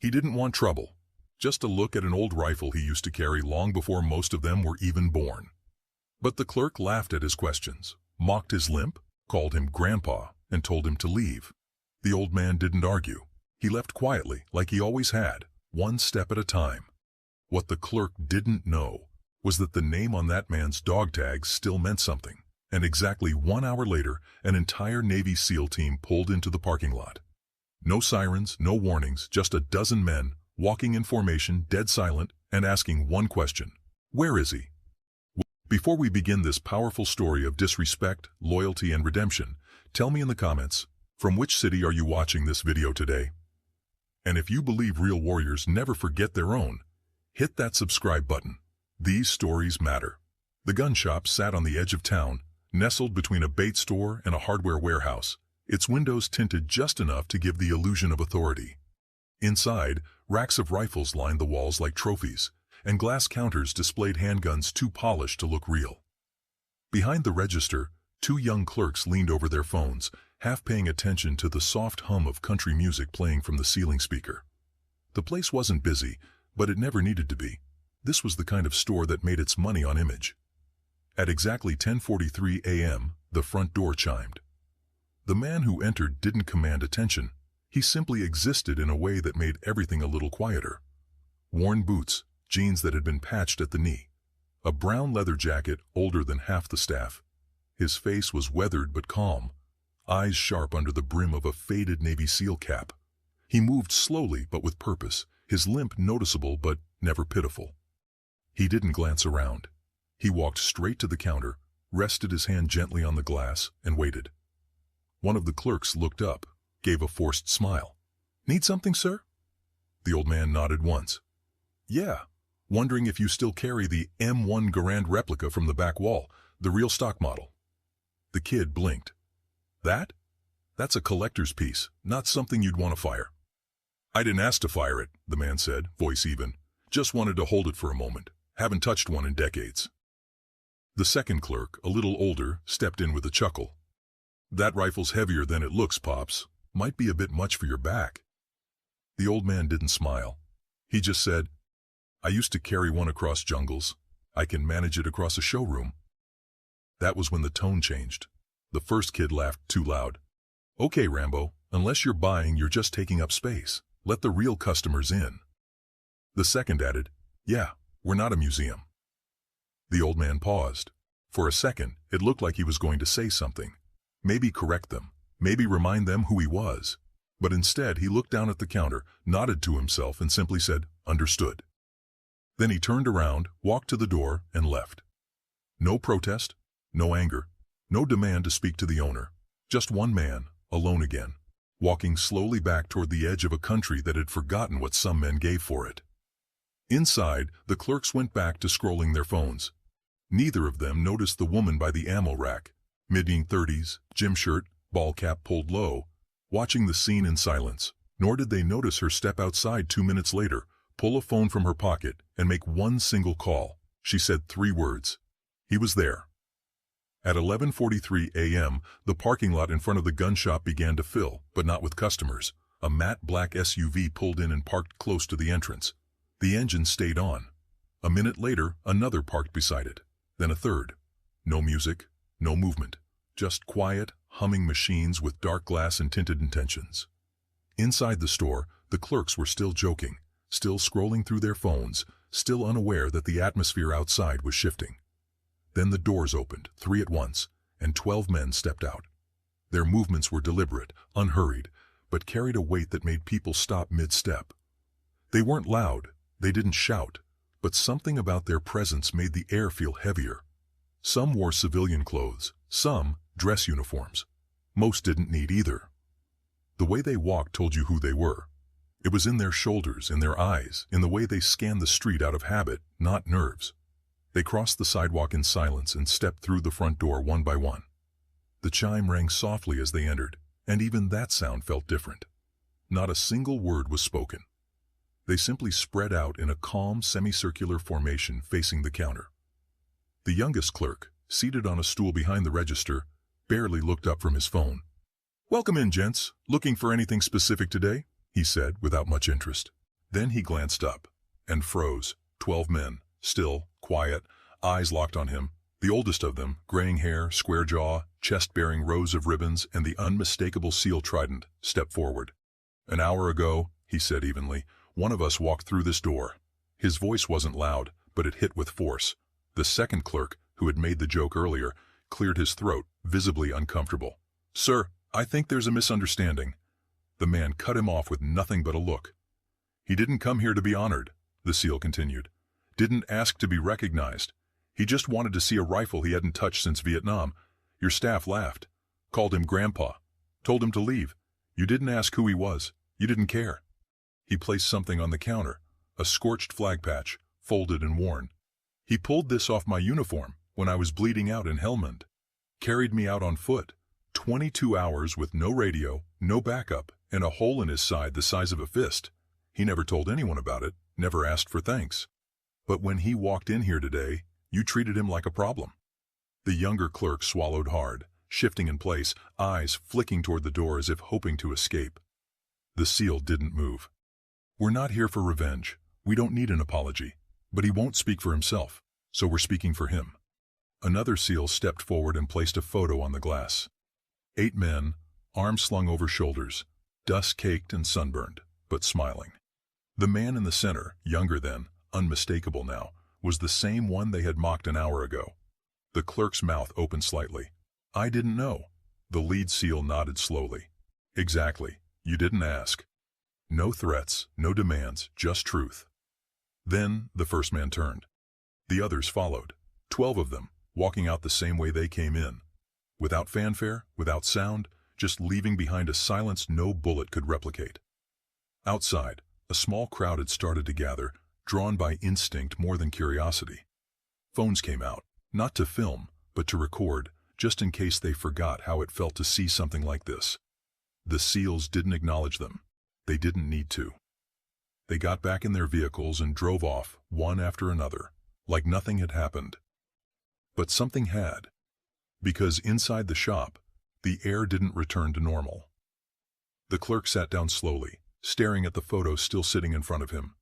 He didn't want trouble, just a look at an old rifle he used to carry long before most of them were even born. But the clerk laughed at his questions, mocked his limp, called him Grandpa, and told him to leave. The old man didn't argue. He left quietly, like he always had, one step at a time. What the clerk didn't know was that the name on that man's dog tag still meant something, and exactly 1 hour later, an entire Navy SEAL team pulled into the parking lot. No sirens, no warnings, just a dozen men, walking in formation, dead silent, and asking one question: where is he? Before we begin this powerful story of disrespect, loyalty, and redemption, tell me in the comments, from which city are you watching this video today? And if you believe real warriors never forget their own, hit that subscribe button. These stories matter. The gun shop sat on the edge of town, nestled between a bait store and a hardware warehouse, its windows tinted just enough to give the illusion of authority. Inside, racks of rifles lined the walls like trophies, and glass counters displayed handguns too polished to look real. Behind the register, 2 young clerks leaned over their phones, half paying attention to the soft hum of country music playing from the ceiling speaker. The place wasn't busy, but it never needed to be. This was the kind of store that made its money on image. At exactly 10:43 a.m., the front door chimed. The man who entered didn't command attention. He simply existed in a way that made everything a little quieter. Worn boots, jeans that had been patched at the knee, a brown leather jacket older than half the staff. His face was weathered but calm, eyes sharp under the brim of a faded Navy SEAL cap. He moved slowly but with purpose, his limp noticeable but never pitiful. He didn't glance around. He walked straight to the counter, rested his hand gently on the glass, and waited. One of the clerks looked up, gave a forced smile. "Need something, sir?" The old man nodded once. "Yeah, wondering if you still carry the M1 Garand replica from the back wall, the real stock model." The kid blinked. That's a collector's piece, not something you'd want to fire." "I didn't ask to fire it," the man said, voice even. "Just wanted to hold it for a moment. Haven't touched one in decades." The second clerk, a little older, stepped in with a chuckle. "That rifle's heavier than it looks, Pops. Might be a bit much for your back." The old man didn't smile. He just said, "I used to carry one across jungles. I can manage it across a showroom." That was when the tone changed. The first kid laughed too loud. "Okay, Rambo, unless you're buying, you're just taking up space. Let the real customers in." The second added, "Yeah, we're not a museum." The old man paused. For a second, it looked like he was going to say something. Maybe correct them, maybe remind them who he was. But instead, he looked down at the counter, nodded to himself, and simply said, "Understood." Then he turned around, walked to the door, and left. No protest, no anger, no demand to speak to the owner. Just one man, alone again, walking slowly back toward the edge of a country that had forgotten what some men gave for it. Inside, the clerks went back to scrolling their phones. Neither of them noticed the woman by the ammo rack, mid-30s, gym shirt, ball cap pulled low, watching the scene in silence. Nor did they notice her step outside 2 minutes later, pull a phone from her pocket, and make one single call. She said 3 words. He was there. At 11:43 a.m., the parking lot in front of the gun shop began to fill, but not with customers. A matte black SUV pulled in and parked close to the entrance. The engine stayed on. A minute later, another parked beside it. Then a third. No music, no movement. Just quiet, humming machines with dark glass and tinted intentions. Inside the store, the clerks were still joking, still scrolling through their phones, still unaware that the atmosphere outside was shifting. Then the doors opened, 3 at once, and 12 men stepped out. Their movements were deliberate, unhurried, but carried a weight that made people stop mid-step. They weren't loud, they didn't shout, but something about their presence made the air feel heavier. Some wore civilian clothes, some dress uniforms. Most didn't need either. The way they walked told you who they were. It was in their shoulders, in their eyes, in the way they scanned the street out of habit, not nerves. They crossed the sidewalk in silence and stepped through the front door one by one. The chime rang softly as they entered, and even that sound felt different. Not a single word was spoken. They simply spread out in a calm, semicircular formation facing the counter. The youngest clerk, seated on a stool behind the register, barely looked up from his phone. "Welcome in, gents. Looking for anything specific today?" he said, without much interest. Then he glanced up and froze. 12 men, still, quiet, eyes locked on him. The oldest of them, graying hair, square jaw, chest bearing rows of ribbons, and the unmistakable SEAL trident, stepped forward. "An hour ago," he said evenly, "one of us walked through this door." His voice wasn't loud, but it hit with force. The second clerk, who had made the joke earlier, cleared his throat, visibly uncomfortable. "Sir, I think there's a misunderstanding." The man cut him off with nothing but a look. "He didn't come here to be honored," the SEAL continued. "Didn't ask to be recognized. He just wanted to see a rifle he hadn't touched since Vietnam. Your staff laughed, called him Grandpa, told him to leave. You didn't ask who he was. You didn't care." He placed something on the counter, a scorched flag patch, folded and worn. "He pulled this off my uniform when I was bleeding out in Helmand. Carried me out on foot, 22 hours with no radio, no backup, and a hole in his side the size of a fist. He never told anyone about it, never asked for thanks. But when he walked in here today, you treated him like a problem." The younger clerk swallowed hard, shifting in place, eyes flicking toward the door as if hoping to escape. The SEAL didn't move. "We're not here for revenge. We don't need an apology. But he won't speak for himself, so we're speaking for him." Another SEAL stepped forward and placed a photo on the glass. 8 men, arms slung over shoulders, dust-caked and sunburned, but smiling. The man in the center, younger then, unmistakable now, was the same one they had mocked an hour ago. The clerk's mouth opened slightly. "I didn't know." The lead SEAL nodded slowly. "Exactly. You didn't ask. No threats, no demands, just truth." Then the first man turned. The others followed, 12 of them, walking out the same way they came in. Without fanfare, without sound, just leaving behind a silence no bullet could replicate. Outside, a small crowd had started to gather, drawn by instinct more than curiosity. Phones came out, not to film, but to record, just in case they forgot how it felt to see something like this. The SEALs didn't acknowledge them. They didn't need to. They got back in their vehicles and drove off, one after another, like nothing had happened. But something had. Because inside the shop, the air didn't return to normal. The clerk sat down slowly, staring at the photo still sitting in front of him.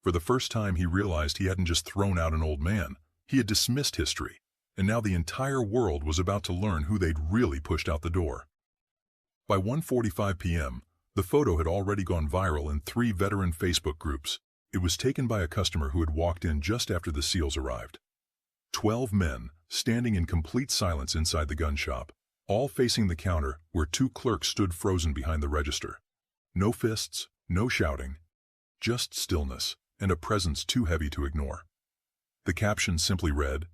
For the first time he realized he hadn't just thrown out an old man, he had dismissed history, and now the entire world was about to learn who they'd really pushed out the door. By 1:45 p.m., the photo had already gone viral in 3 veteran Facebook groups. It was taken by a customer who had walked in just after the SEALs arrived. 12 men, standing in complete silence inside the gun shop, all facing the counter where 2 clerks stood frozen behind the register. No fists, no shouting, just stillness and a presence too heavy to ignore. The caption simply read,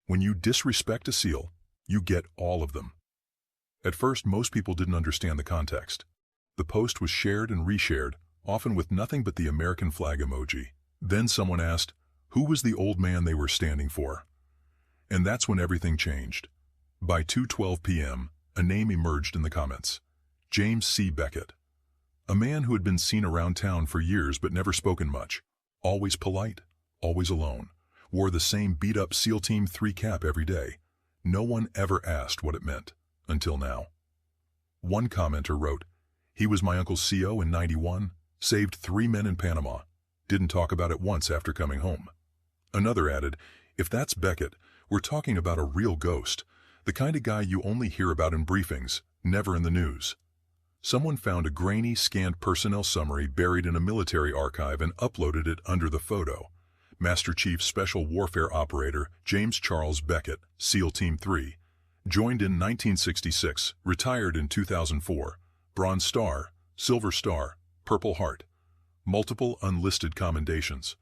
"When you disrespect a SEAL, you get all of them." At first, most people didn't understand the context. The post was shared and reshared, often with nothing but the American flag emoji. Then someone asked, who was the old man they were standing for? And that's when everything changed. By 2:12 p.m., a name emerged in the comments. James C. Beckett. A man who had been seen around town for years but never spoken much. Always polite, always alone. Wore the same beat-up SEAL Team 3 cap every day. No one ever asked what it meant, until now. One commenter wrote, "He was my uncle's CO in '91, saved 3 men in Panama. Didn't talk about it once after coming home." Another added, "If that's Beckett, we're talking about a real ghost, the kind of guy you only hear about in briefings, never in the news." Someone found a grainy, scanned personnel summary buried in a military archive and uploaded it under the photo. Master Chief Special Warfare Operator James Charles Beckett, SEAL Team 3. Joined in 1966, retired in 2004. Bronze Star, Silver Star, Purple Heart. Multiple unlisted commendations.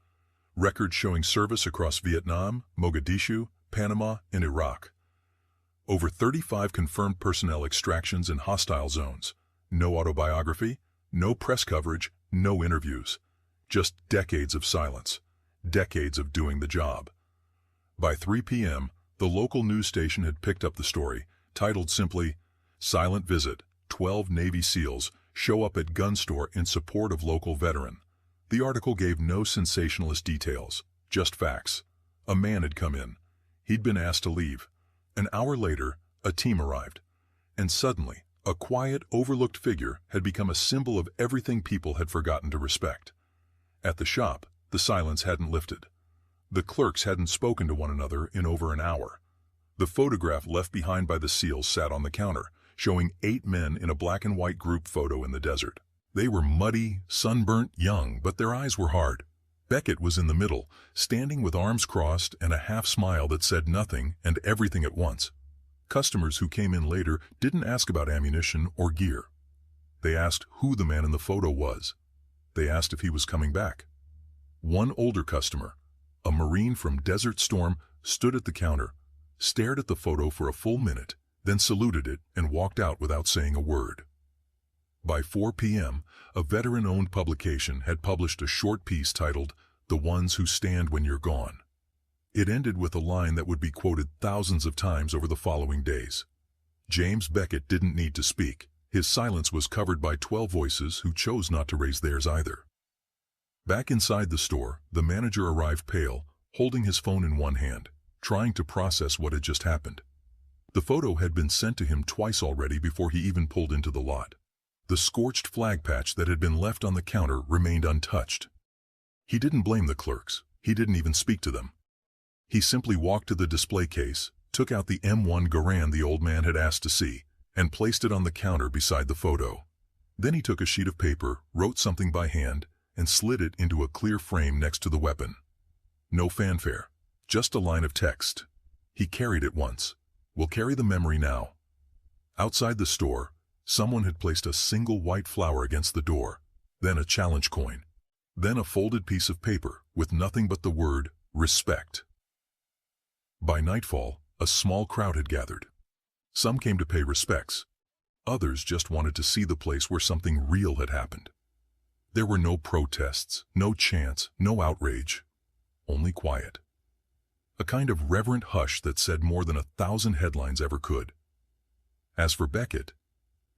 Records showing service across Vietnam, Mogadishu, Panama, and Iraq. Over 35 confirmed personnel extractions in hostile zones. No autobiography, no press coverage, no interviews. Just decades of silence, decades of doing the job. By 3 p.m., the local news station had picked up the story, titled simply, "Silent Visit, 12 Navy SEALs show up at gun store in support of local veteran." The article gave no sensationalist details, just facts. A man had come in. He'd been asked to leave. An hour later, a team arrived. And suddenly, a quiet, overlooked figure had become a symbol of everything people had forgotten to respect. At the shop, the silence hadn't lifted. The clerks hadn't spoken to one another in over an hour. The photograph left behind by the seals sat on the counter, showing 8 men in a black and white group photo in the desert. They were muddy, sunburnt, young, but their eyes were hard. Beckett was in the middle, standing with arms crossed and a half-smile that said nothing and everything at once. Customers who came in later didn't ask about ammunition or gear. They asked who the man in the photo was. They asked if he was coming back. One older customer, a Marine from Desert Storm, stood at the counter, stared at the photo for a full minute, then saluted it and walked out without saying a word. By 4 p.m., a veteran-owned publication had published a short piece titled, "The Ones Who Stand When You're Gone." It ended with a line that would be quoted thousands of times over the following days. James Beckett didn't need to speak. His silence was covered by 12 voices who chose not to raise theirs either. Back inside the store, the manager arrived pale, holding his phone in one hand, trying to process what had just happened. The photo had been sent to him twice already before he even pulled into the lot. The scorched flag patch that had been left on the counter remained untouched. He didn't blame the clerks. He didn't even speak to them. He simply walked to the display case, took out the M1 Garand the old man had asked to see, and placed it on the counter beside the photo. Then he took a sheet of paper, wrote something by hand, and slid it into a clear frame next to the weapon. No fanfare, just a line of text. He carried it once. We'll carry the memory now. Outside the store, someone had placed a single white flower against the door, then a challenge coin, then a folded piece of paper with nothing but the word respect. By nightfall, a small crowd had gathered. Some came to pay respects. Others just wanted to see the place where something real had happened. There were no protests, no chants, no outrage, only quiet. A kind of reverent hush that said more than 1,000 headlines ever could. As for Beckett,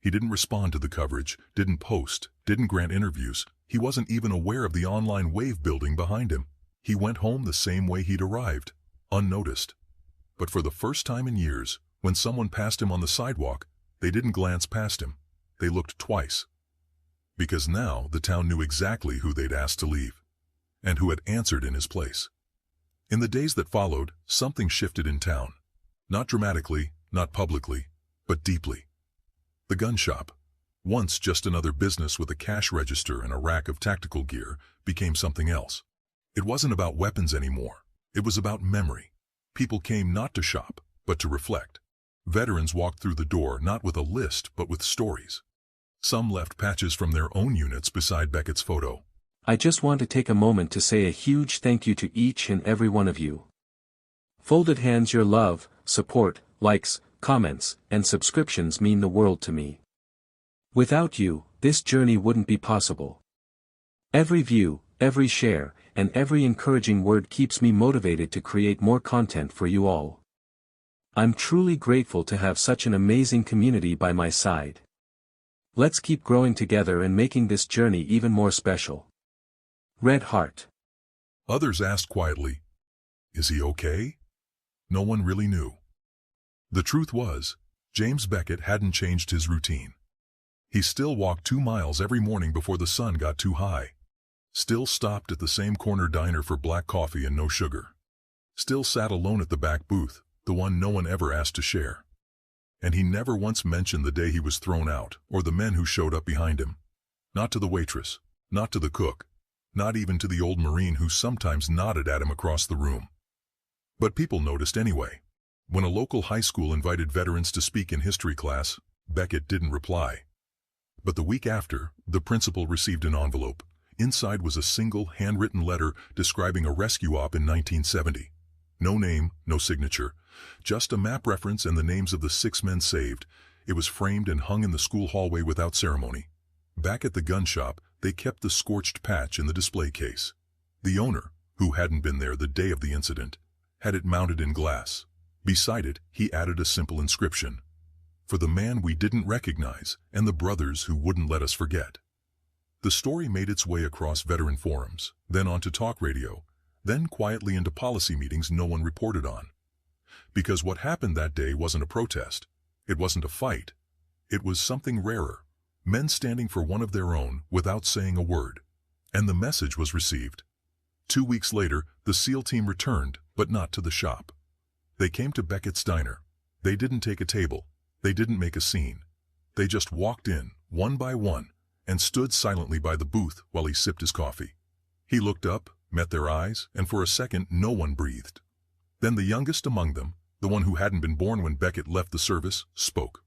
he didn't respond to the coverage, didn't post, didn't grant interviews. He wasn't even aware of the online wave building behind him. He went home the same way he'd arrived, unnoticed. But for the first time in years, when someone passed him on the sidewalk, they didn't glance past him. They looked twice. Because now the town knew exactly who they'd asked to leave, and who had answered in his place. In the days that followed, something shifted in town. Not dramatically, not publicly, but deeply. The gun shop, once just another business with a cash register and a rack of tactical gear, became something else. It wasn't about weapons anymore. It was about memory. People came not to shop, but to reflect. Veterans walked through the door not with a list, but with stories. Some left patches from their own units beside Beckett's photo. I just want to take a moment to say a huge thank you to each and every one of you. Folded hands, your love, support, likes, comments, and subscriptions mean the world to me. Without you, this journey wouldn't be possible. Every view, every share, and every encouraging word keeps me motivated to create more content for you all. I'm truly grateful to have such an amazing community by my side. Let's keep growing together and making this journey even more special. Red Heart. Others asked quietly, "Is he okay?" No one really knew. The truth was, James Beckett hadn't changed his routine. He still walked 2 miles every morning before the sun got too high. Still stopped at the same corner diner for black coffee and no sugar. Still sat alone at the back booth, the one no one ever asked to share. And he never once mentioned the day he was thrown out, or the men who showed up behind him. Not to the waitress, not to the cook, not even to the old Marine who sometimes nodded at him across the room. But people noticed anyway. When a local high school invited veterans to speak in history class, Beckett didn't reply. But the week after, the principal received an envelope. Inside was a single handwritten letter describing a rescue op in 1970. No name, no signature, just a map reference and the names of the 6 men saved. It was framed and hung in the school hallway without ceremony. Back at the gun shop, they kept the scorched patch in the display case. The owner, who hadn't been there the day of the incident, had it mounted in glass. Beside it, he added a simple inscription: "For the man we didn't recognize and the brothers who wouldn't let us forget." The story made its way across veteran forums, then onto talk radio, then quietly into policy meetings no one reported on. Because what happened that day wasn't a protest. It wasn't a fight. It was something rarer. Men standing for one of their own without saying a word. And the message was received. 2 weeks later, the SEAL team returned, but not to the shop. They came to Beckett's diner. They didn't take a table. They didn't make a scene. They just walked in, one by one, and stood silently by the booth while he sipped his coffee. He looked up, met their eyes, and for a second no one breathed. Then the youngest among them, the one who hadn't been born when Beckett left the service, spoke.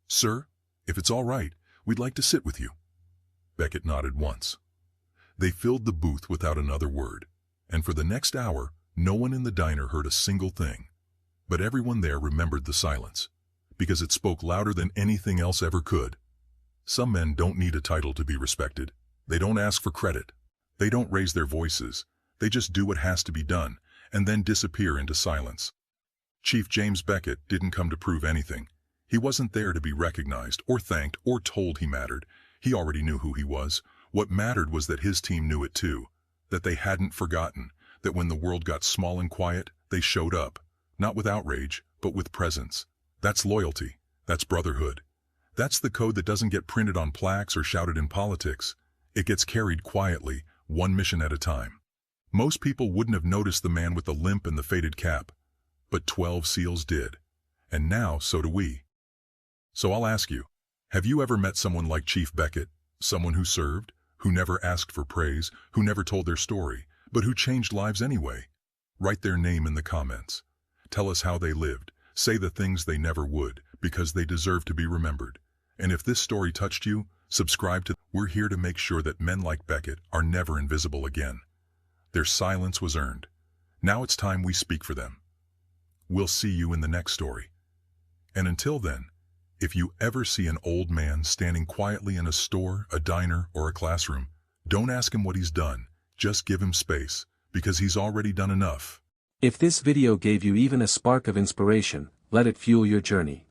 "Sir, if it's all right, we'd like to sit with you." Beckett nodded once. They filled the booth without another word, and for the next hour, no one in the diner heard a single thing. But everyone there remembered the silence, because it spoke louder than anything else ever could. Some men don't need a title to be respected. They don't ask for credit. They don't raise their voices. They just do what has to be done, and then disappear into silence. Chief James Beckett didn't come to prove anything. He wasn't there to be recognized, or thanked, or told he mattered. He already knew who he was. What mattered was that his team knew it too, that they hadn't forgotten, that when the world got small and quiet, they showed up, not with outrage, but with presence. That's loyalty. That's brotherhood. That's the code that doesn't get printed on plaques or shouted in politics. It gets carried quietly, one mission at a time. Most people wouldn't have noticed the man with the limp and the faded cap, but 12 SEALs did. And now, so do we. So I'll ask you, have you ever met someone like Chief Beckett, someone who served, who never asked for praise, who never told their story, but who changed lives anyway? Write their name in the comments. Tell us how they lived. Say the things they never would, because they deserve to be remembered. And if this story touched you, subscribe to. We're here to make sure that men like Beckett are never invisible again. Their silence was earned. Now it's time we speak for them. We'll see you in the next story. And until then, if you ever see an old man standing quietly in a store, a diner, or a classroom, don't ask him what he's done. Just give him space, because he's already done enough. If this video gave you even a spark of inspiration, let it fuel your journey.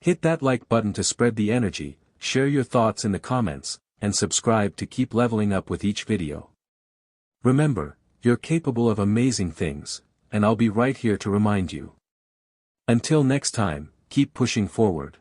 Hit that like button to spread the energy, share your thoughts in the comments, and subscribe to keep leveling up with each video. Remember, you're capable of amazing things, and I'll be right here to remind you. Until next time, keep pushing forward.